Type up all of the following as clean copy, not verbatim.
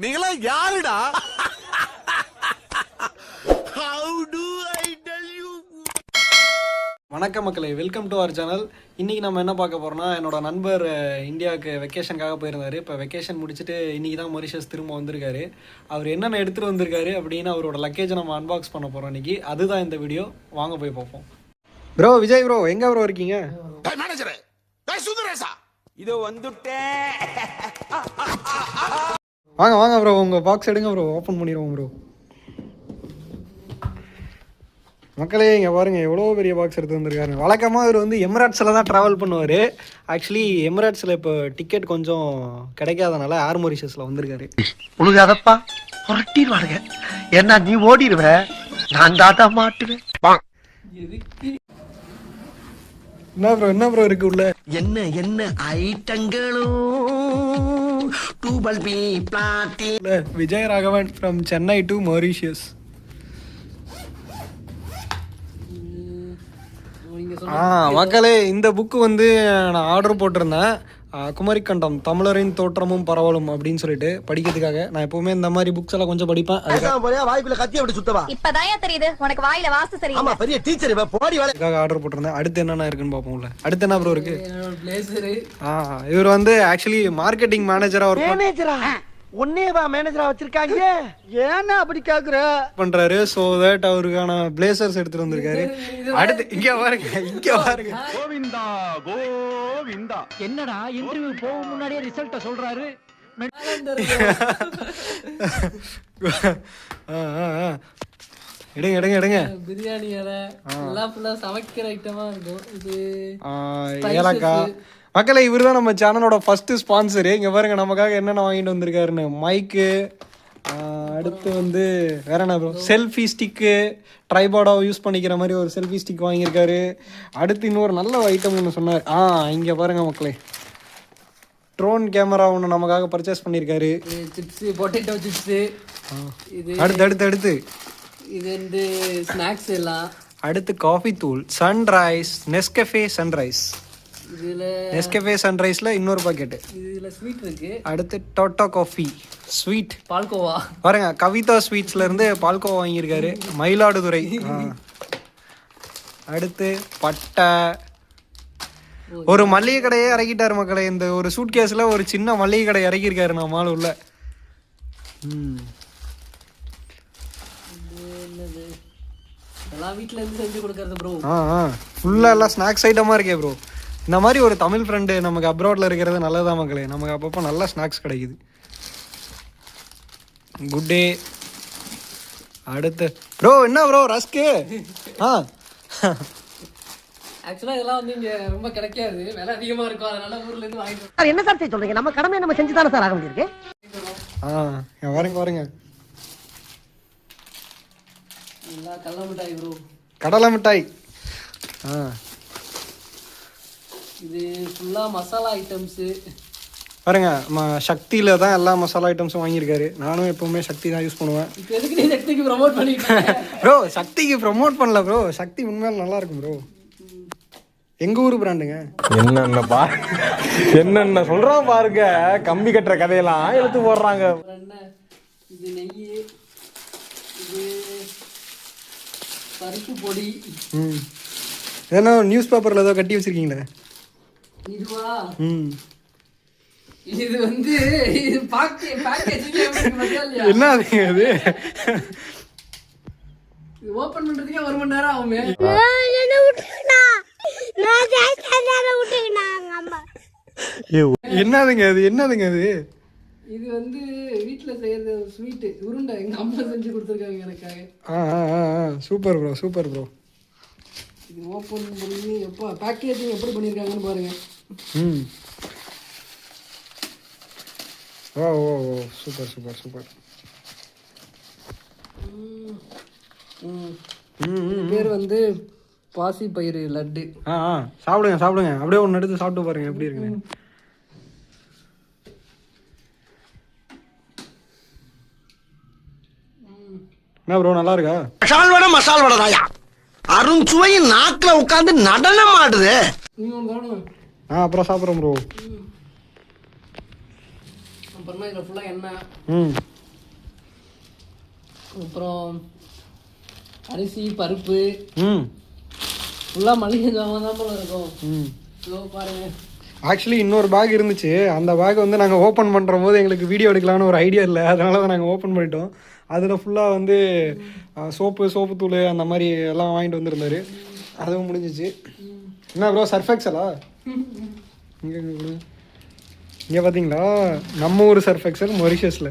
நீங்களா யாருடா? How do I tell you? வணக்கம் மக்களே, வெல்கம் டு அவர் சேனல். இன்றைக்கி நம்ம என்ன பார்க்க போகிறோம்னா, என்னோட நண்பர் இந்தியாவுக்கு வெக்கேஷனுக்காக போயிருந்தார். இப்போ வெக்கேஷன் முடிச்சுட்டு இன்றைக்கி தான் மொரிஷியஸ் திரும்ப வந்திருக்காரு. அவர் என்னென்ன எடுத்துகிட்டு வந்திருக்காரு அப்படின்னு அவரோட லக்கேஜை நம்ம அன்பாக்ஸ் பண்ண போகிறோம் இன்றைக்கி. அதுதான் இந்த வீடியோ. வாங்க போய் பார்ப்போம். ப்ரோ விஜய் ப்ரோ, எங்கே ப்ரோ இருக்கீங்க? மேனேஜரே, சுந்தரேசா இதோ வந்துட்டேன். வாங்க வாங்க ப்ரோ, உங்கள் பாக்ஸ் எடுங்க ப்ரோ, ஓப்பன் பண்ணிடுவோம் ப்ரோ. மக்களே இங்கே பாருங்கள், எவ்வளோ பெரிய பாக்ஸ் எடுத்து வந்திருக்காரு. வழக்கமாக இவர் வந்து எமிரேட்ஸில் தான் ட்ராவல் பண்ணுவார். ஆக்சுவலி எமிரேட்ஸில் இப்போ டிக்கெட் கொஞ்சம் கிடைக்காதனால ஏர் மொரிஷியஸில் வந்திருக்காரு. உனக்கு அதப்பா புரட்டிடுவானுங்க. ஏன்னா நீ ஓடிடுவ, நான் தாத்தா மாட்டுவேன். என்ன ப்ரோ இருக்கு உள்ள? என்ன என்ன ஐட்டங்களும் டூபல் பி பிளாட்டி. Vijay Raghavan from Chennai to Mauritius. மக்களே, இந்த புக்கு வந்து நான் ஆர்டர் போட்டிருந்தேன். குமரிக்கண்டம் தமிழரின் தோற்றமும் பரவலும் அப்படின்னு சொல்லிட்டு படிக்கிறதுக்காக. நான் எப்பவுமே இந்த மாதிரி புக்ஸ் எல்லாம் கொஞ்சம் படிப்பேன். வாய்ப்புல கத்தி அப்படி சுத்தவா இப்பதான் தெரியுது உனக்கு வாயில வாசு சரி. ஆமா, பெரிய டீச்சர் போடி வேலை. ஆர்டர் போட்டிருந்தேன். அடுத்து என்னென்ன இருக்குன்னு பார்ப்போம்ல. அடுத்து என்ன ப்ரோ இருக்கு? இவர் வந்து ஆக்சுவலி மார்க்கெட்டிங் மேனேஜரா ஒர்க் மேனேஜரா ஒன்னேவா மேனேஜரா வச்சிருக்காங்க. ஏன்னா அப்படி கேக்குற பண்றாரு. சோ தட் அவருக்கான பிளேசர்ஸ் எடுத்துட்டு வந்திருக்காரு. அடுத்து இங்க பாருங்க கோவிந்தா கோவிந்தா. என்னடா இன்டர்வியூ போக முன்னாடியே ரிசல்ட்ட சொல்றாரு. எடுங்க பிரியாணி எல்லாம் ஃபுல்லா சமைக்கிற ஐட்டமா இருக்கும். இது ஏலக்காய். மக்களே, இவர் தான் நம்ம சேனலோட ஃபர்ஸ்ட் ஸ்பான்சரு. இங்கே பாருங்க நமக்காக என்னென்ன வாங்கிட்டு வந்திருக்காருன்னு. மைக்கு, அடுத்து வந்து வேற என்ன ப்ரோ, செல்ஃபி ஸ்டிக்கு, ட்ரைபாடாக யூஸ் பண்ணிக்கிற மாதிரி ஒரு செல்ஃபி ஸ்டிக் வாங்கியிருக்காரு. அடுத்து இன்னொரு நல்ல ஐட்டம் ஒன்று சொன்னார். இங்கே பாருங்க மக்களே, ட்ரோன் கேமரா ஒன்று நமக்காக பர்ச்சேஸ் பண்ணியிருக்காரு. Chips, potato chips. இது அடுத்து இது வந்து ஸ்நாக்ஸ் எல்லாம். அடுத்து காஃபி தூள், சன்ரைஸ், நெஸ்கஃபே சன்ரைஸ். இதுல நெஸ்கஃபே சன்ரைஸ்ல இன்னொரு பாக்கெட். இதுல ஸ்வீட் இருக்கு. அடுத்து டோட்டோ காஃபி ஸ்வீட், பால்கோவா. பாருங்க, கவிதா ஸ்வீட்ஸ்ல இருந்து பால்கோவா வாங்கியிருக்காரு, மயிலாடுதுறை. அடுத்து பட்டை. ஒரு மளிகை கடையே இறக்கிட்டாரு மக்களே. இந்த ஒரு சூட் கேஸ்ல ஒரு சின்ன மளிகை கடை இறக்கியிருக்காரு நம்ம ஆளு உள்ள. எல்லாம் வீட்ல இருந்து செஞ்சு கொடுக்கறது ப்ரோ. ஃபுல்லா எல்லாம் ஸ்நாக்ஸ் ஐட்டமா இருக்கே ப்ரோ. இந்த மாதிரி ஒரு தமிழ் ஃப்ரெண்டு நமக்கு அப்ராட்ல இருக்கிறது நல்லதா மக்களே. நமக்கு அப்பப்போ நல்லா ஸ்நாக்ஸ் கிடைக்குது. Good day. அடுத்து ப்ரோ என்ன ப்ரோ, ரஸ்க்கு. ஆக்சுவலா இதெல்லாம் வந்து இங்க ரொம்ப கிடைக்காது, விலை அதிகமா இருக்கும். அதனால ஊர்ல இருந்து வாங்கிட்டு. என்ன சார் சொல்றீங்க? நம்ம கடமை நம்ம செஞ்சு தானே சார் ஆக முடியிருக்கு. பாருங்க கடலை மிட்டாய் ப்ரோ. கடலை மிட்டாய். இது ஃபுல்லா மசாலா ஐட்டம்ஸ். பாருங்க, சக்தியில தான் எல்லா மசாலா ஐட்டம்ஸும் வாங்கியிருக்காரு. நானும் எப்பவுமே சக்தி தான் யூஸ் பண்ணுவேன். இப்போ எதுக்கு நீ சக்திக்கு ப்ரோமோட் பண்ணிட்டு ப்ரோ? சக்திக்கு ப்ரோமோட் பண்ணல ப்ரோ, சக்தி உண்மையில நல்லா இருக்கும் ப்ரோ. எங்க ஊர் பிராண்டுங்க. என்னென்ன சொல்றான் பாருங்க, கம்பி கட்டுற கதையெல்லாம் எடுத்து போடுறாங்க. இது நெய், இது பருப்பு பொடி. ஏன்னா நியூஸ் பேப்பர்ல ஏதோ கட்டி வச்சிருக்கீங்களே, இதுவா? இது வந்து இது பேக்கேஜிங் என்ன அதுங்க அது? இது ஓபன் பண்றதுக்கே 1 மணி நேரம் ஆகுமே. என்னதுங்க அது? இது வந்து வீட்டுல செய்யறது ஸ்வீட் உருண்டை. எங்க அம்மா செஞ்சு கொடுத்துருக்காங்க எனக்காக. Super bro. இது ஓபன் பண்ணி எப்போ பேக்கேஜிங் எப்படி பண்ணிருக்காங்கன்னு பாருங்க. ஓ சூப்பர். பேர் வந்து பாசி பயிறு லட்டு. சாப்பிடுங்க. அப்படியே ஒன்று எடுத்து சாப்பிட்டு பாருங்க எப்படி இருக்குன்னு. என்ன ப்ரோ, நல்லா இருக்கா? மசால் வடை தாயா, அருண்சுவையின் நாக்குல உட்கார்ந்து நடனம் ஆடுது. அப்புறம் சாப்பிட்றோம் ப்ரோ. அப்புறமா இதில் ஃபுல்லாக எண்ணெய், ம் அப்புறம் அரிசி பருப்பு ம் ஃபுல்லாக மளிகை ஜாமான் தான் போல இருக்கும். ம் இதோ பாருங்க. ஆக்சுவலி இன்னொரு பேக் இருந்துச்சு. அந்த பேக் வந்து நாங்கள் ஓப்பன் பண்ணுற போது எங்களுக்கு வீடியோ எடுக்கலான்னு ஒரு ஐடியா இல்லை, அதனால தான் நாங்கள் ஓப்பன் பண்ணிட்டோம். அதில் ஃபுல்லாக வந்து சோப்பு தூள் அந்த மாதிரி எல்லாம் வாங்கிட்டு வந்துருந்தாரு. அதுவும் முடிஞ்சிச்சு. என்ன ப்ரோ சர்ஃபெக்ஸலா? இங்கே பார்த்தீங்களா நம்ம ஊர் சர்ஃபெக்சல் மொரிஷியஸில்.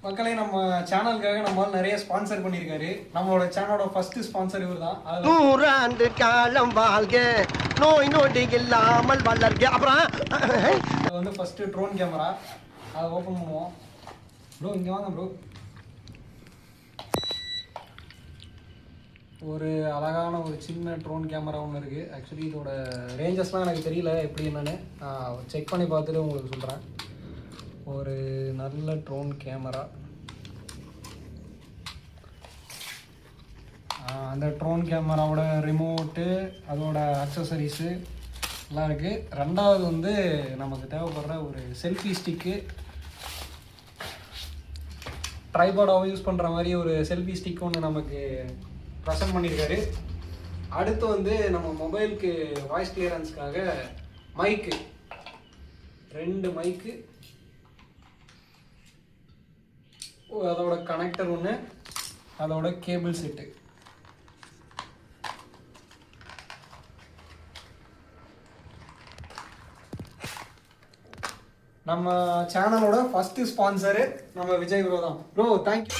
மக்களே நம்ம சேனலுக்காக நம்ம நிறைய ஸ்பான்சர் பண்ணியிருக்காரு. நம்மளோட சேனலோட ஃபர்ஸ்ட் ஸ்பான்சர் இவர் தான். 100 ஆண்டு காலம் வாழ்க, நோய் நொடி இல்லாமல் வளர்க. அப்புறம் அது வந்து ஃபர்ஸ்ட் ட்ரோன் கேமரா, அதை ஓப்பன் பண்ணுவோம். ப்ரோ இங்கே வாங்க ப்ரோ. ஒரு அழகான ஒரு சின்ன ட்ரோன் கேமரா ஒன்று இருக்குது. ஆக்சுவலி இதோட ரேஞ்சஸ்லாம் எனக்கு தெரியல எப்படி என்னன்னு, செக் பண்ணி பார்த்துட்டு உங்களுக்கு சொல்கிறேன். ஒரு நல்ல ட்ரோன் கேமரா. அந்த ட்ரோன் கேமராவோட ரிமோட்டு, அதோட அக்சசரிஸு எல்லாம் இருக்குது. ரெண்டாவது வந்து நமக்கு தேவைப்படுற ஒரு செல்ஃபி ஸ்டிக்கு, ட்ரைபாடாகவும் யூஸ் பண்ணுற மாதிரி ஒரு செல்ஃபி ஸ்டிக் ஒன்று நமக்கு ப்ரெசென்ட் பண்ணியிருக்காரு. அடுத்து வந்து நம்ம மொபைலுக்கு வாய்ஸ் கிளியரன்ஸ்க்காக மைக்கு, 2 மைக்கு, அதோட கனெக்டர் ஒன்று, அதோட கேபிள் செட்டு. நம்ம சேனலோட ஃபர்ஸ்ட் ஸ்பான்சரு நம்ம விஜய் ப்ரோ தான். Bro thank you.